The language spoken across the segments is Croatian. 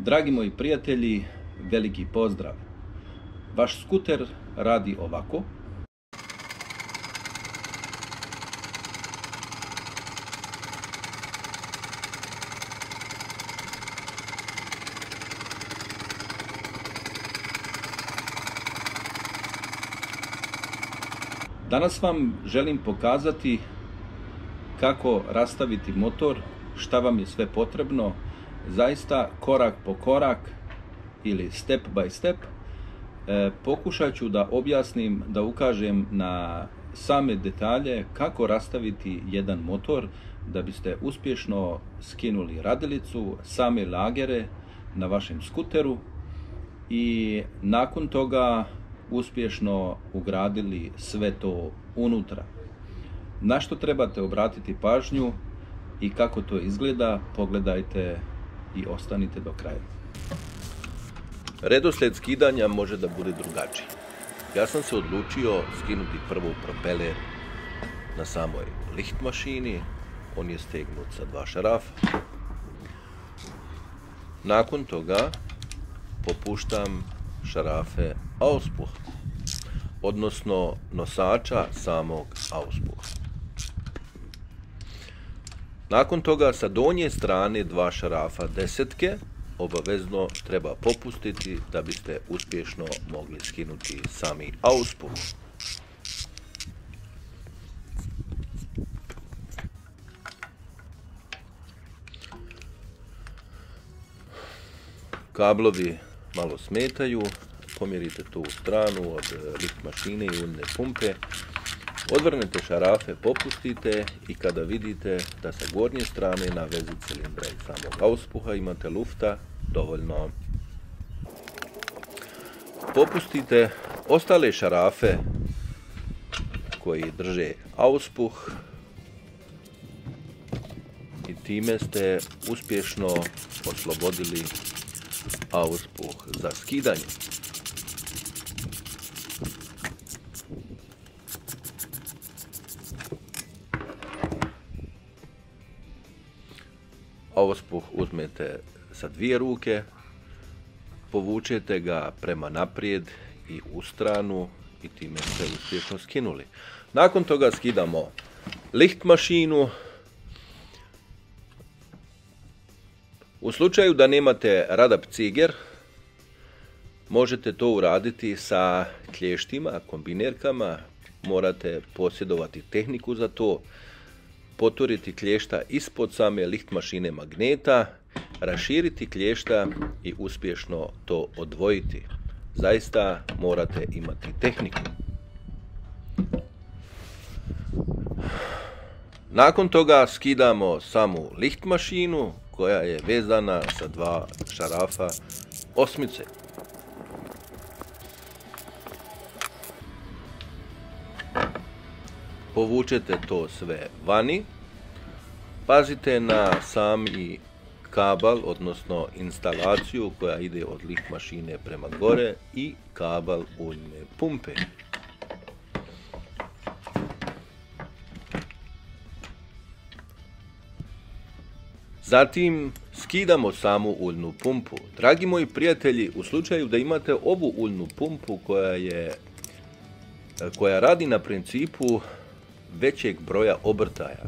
Dragi moji prijatelji, veliki pozdrav. Vaš skuter radi ovako. Danas vam želim pokazati kako rastaviti motor, šta vam je sve potrebno, zaista korak po korak ili step by step. Pokušat ću da objasnim, da ukažem na same detalje kako rastaviti jedan motor da biste uspješno skinuli radilicu, same lagere na vašem skuteru i nakon toga uspješno ugradili sve to unutra. Na što trebate obratiti pažnju i kako to izgleda, pogledajte i ostanite do kraja. Redoslijed skidanja može da bude drugačiji. Ja sam se odlučio skinuti prvo propeler na samoj lift mašini. On je stegnut sa 2 šarafa. Nakon toga popuštam šarafe auspuha, odnosno nosača samog auspuha. Nakon toga sa donje strane 2 šarafa desetke obavezno treba popustiti da biste uspješno mogli skinuti sami auspuh. Kablovi malo smetaju, pomjerite to u stranu od lift mašine i uljne pumpe. Odvrnete šarafe, popustite i kada vidite da sa gornje strane na vezi cilindra i samog auspuha imate lufta, dovoljno. Popustite ostale šarafe koji drže auspuh i time ste uspješno oslobodili auspuh za skidanje. Auspuh uzmete sa 2 ruke, povučete ga prema naprijed i u stranu i time ste uspješno skinuli. Nakon toga skidamo lift mašinu. U slučaju da nemate radap ciger, možete to uraditi sa klještima, kombinerkama. Morate posjedovati tehniku za to. Poturiti klješta ispod same lift mašine magneta, raširiti klješta i uspješno to odvojiti. Zaista morate imati tehniku. Nakon toga skidamo samu lift mašinu koja je vezana sa 2 šarafa osmice. Povučete to sve vani. Pazite na sami kabel, odnosno instalaciju koja ide od lift mašine prema gore i kabel uljne pumpe. Zatim skidamo samu uljnu pumpu. Dragi moji prijatelji, u slučaju da imate ovu uljnu pumpu koja radi na principu većeg broja obrtaja,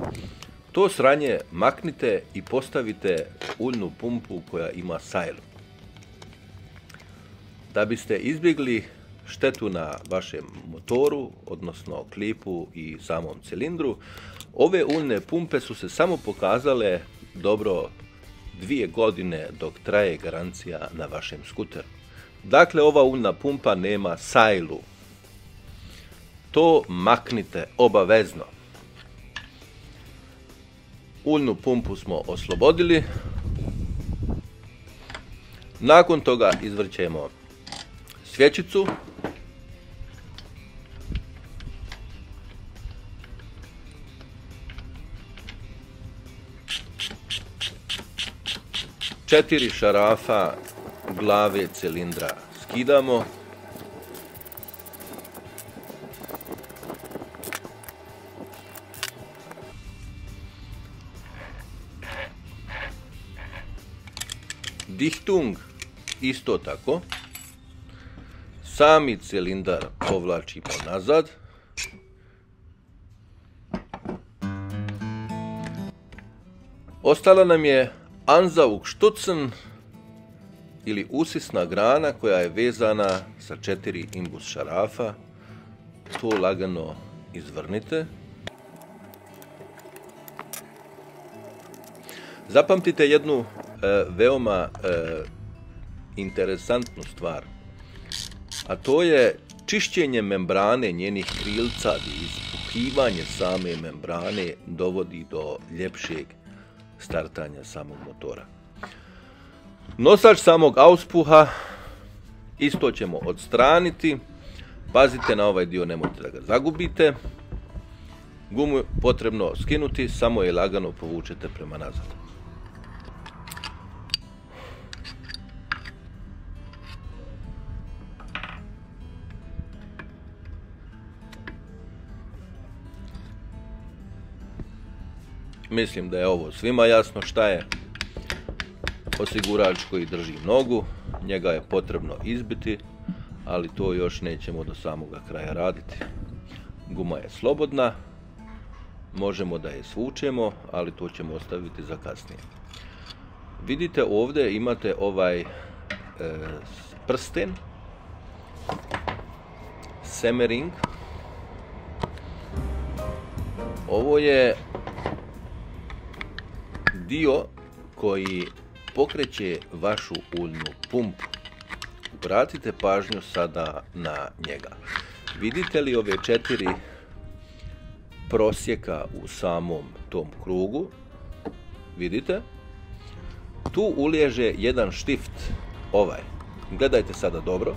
to sranje maknite i postavite uljnu pumpu koja ima sajlu. Da biste izbjegli štetu na vašem motoru, odnosno klipu i samom cilindru, ove uljne pumpe su se samo pokazale dobro 2 godine dok traje garancija na vašem skuteru. Dakle, ova uljna pumpa nema sajlu. To maknite obavezno. Uljnu pumpu smo oslobodili. Nakon toga izvrćemo svječicu. Četiri šarafa glave cilindra skidamo. Dichtung isto tako. Sami cilindar povlačimo nazad. Ostala nam je Anzaugstutzen ili usisna grana koja je vezana sa 4 imbus šarafa. To lagano izvrnite. Zapamtite jednu veoma interesantnu stvar, a to je čišćenje membrane njenih krilca, ispuhivanje same membrane dovodi do ljepšeg startanja samog motora. Nosač samog auspuha isto ćemo odstraniti. Pazite na ovaj dio, nemojte da ga zagubite. Gumu potrebno skinuti, samo je lagano povučete prema nazad. Mislim da je ovo svima jasno šta je osigurač koji drži nogu. Njega je potrebno izbiti, ali to još nećemo do samoga kraja raditi. Guma je slobodna, možemo da je svučemo, ali to ćemo ostaviti za kasnije. Vidite ovdje imate ovaj prsten, Semmering. Ovo je dio koji pokreće vašu uljnu pumpu. Obratite pažnju sada na njega. Vidite li ove 4 prosjeka u samom tom krugu? Vidite? Tu uliježe jedan štift, ovaj. Gledajte sada dobro.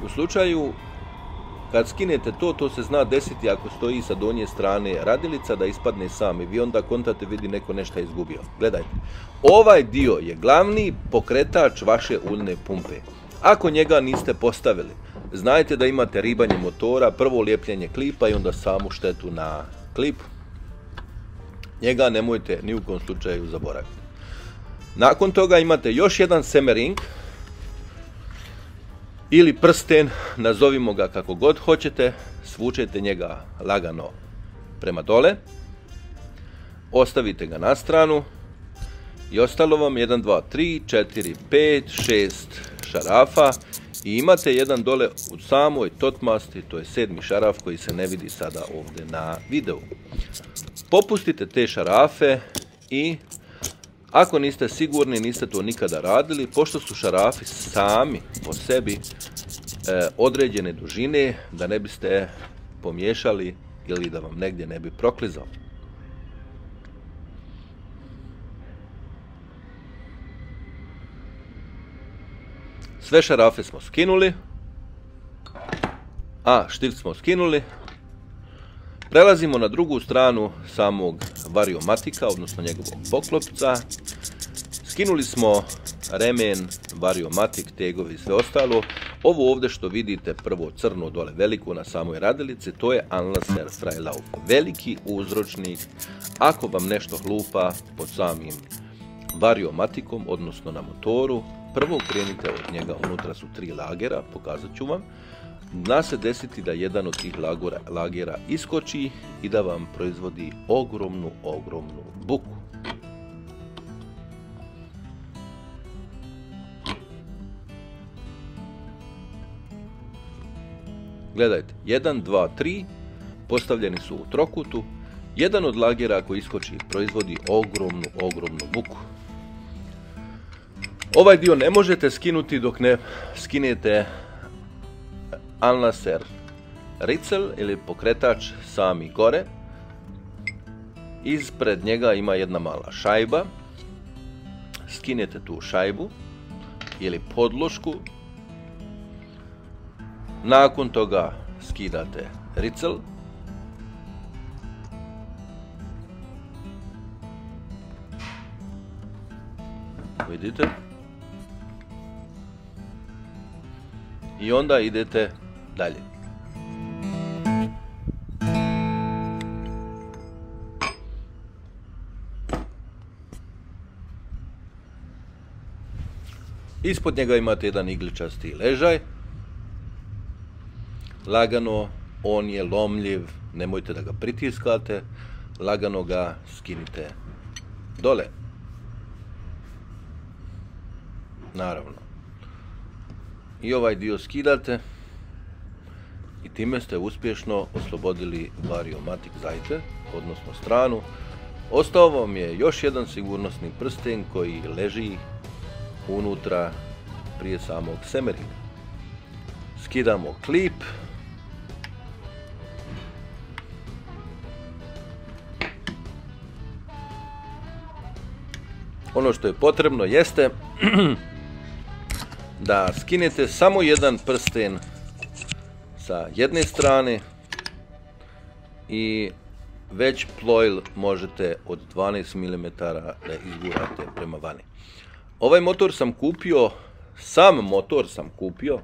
U slučaju kad skinete to se zna desiti ako stoji sa donje strane radilica da ispadne sam i vi onda kontate vidi neko nešto izgubio. Gledajte, ovaj dio je glavni pokretač vaše uljne pumpe. Ako njega niste postavili, znajte da imate ribanje motora, prvo lijepljenje klipa i onda samu štetu na klipu. Njega nemojte ni u kom slučaju zaboraviti. Nakon toga imate još jedan Semmering ili prsten, nazovimo ga kako god hoćete, svučete njega lagano prema dole, ostavite ga na stranu i ostalo vam 1, 2, 3, 4, 5, 6 šarafa i imate jedan dole u samoj totmasti, to je 7. šaraf koji se ne vidi sada ovdje na videu. Popustite te šarafe i ako niste sigurni, niste to nikada radili, pošto su šarafi sami po sebi određene dužine, da ne biste pomiješali ili da vam negdje ne bi proklizao. Sve šarafe smo skinuli, a štift smo skinuli. Prelazimo na drugu stranu samog variomatika, odnosno njegovog poklopca. Skinuli smo remen, variomatik, tegovi i sve ostalo. Ovo ovdje što vidite, prvo crno dole veliko na samoj radilici, to je Anlasser Freilauf, veliki uzročnik. Ako vam nešto hlupa pod samim variomatikom, odnosno na motoru, prvo krenite od njega, unutra su 3 lagera, pokazat ću vam. Zna se desiti da jedan od tih lagera iskoči i da vam proizvodi ogromnu buku. Gledajte, 1, 2, 3, postavljeni su u trokutu. Jedan od lagera koji iskoči proizvodi ogromnu buku. Ovaj dio ne možete skinuti dok ne skinete Anlasser Ritzel ili pokretač sami gore. Ispred njega ima jedna mala šajba. Skinete tu šajbu ili podlošku. Nakon toga skidate Ritzel. Vidite? I onda idete dalje. Ispod njega imate jedan igličasti ležaj. Lagano, on je lomljiv, nemojte da ga pritiskate, lagano ga skinite dole. Naravno. I ovaj dio skidate i time ste uspješno oslobodili variomatik zajce, odnosno stranu. Ostao vam je još jedan sigurnosni prsten koji leži unutra prije samog semerina. Skidamo klip. Ono što je potrebno jeste da skinete samo jedan prsten sa jedne strane i već plojil možete od 12 mm da izgurate prema vani. Ovaj motor sam kupio, sam motor sam kupio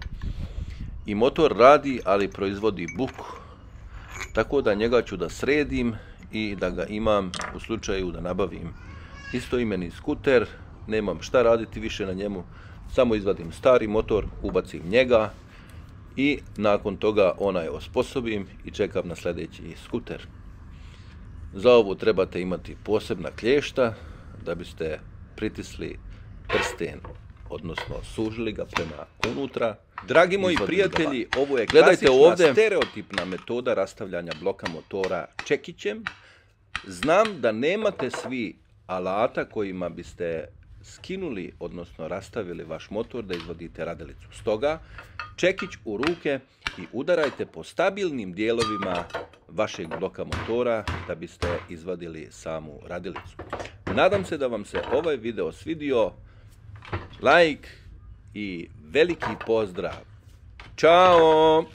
i motor radi, ali proizvodi buku. Tako da njega ću da sredim i da ga imam u slučaju da nabavim istoimeni skuter. Nemam šta raditi više na njemu, samo izvadim stari motor, ubacim njega i nakon toga onaj osposobim i čekam na sljedeći skuter. Za ovo trebate imati posebna klješta da biste pritisli prsten, odnosno sužili ga prema unutra. Dragi moji prijatelji, ovo je klasična stereotipna metoda rastavljanja bloka motora čekićem. Znam da nemate svi alata kojima biste skinuli, odnosno rastavili vaš motor da izvadite radilicu. Stoga, čekić u ruke i udarajte po stabilnim dijelovima vašeg bloka motora da biste izvadili samu radilicu. Nadam se da vam se ovaj video svidio. Like i veliki pozdrav. Ćao!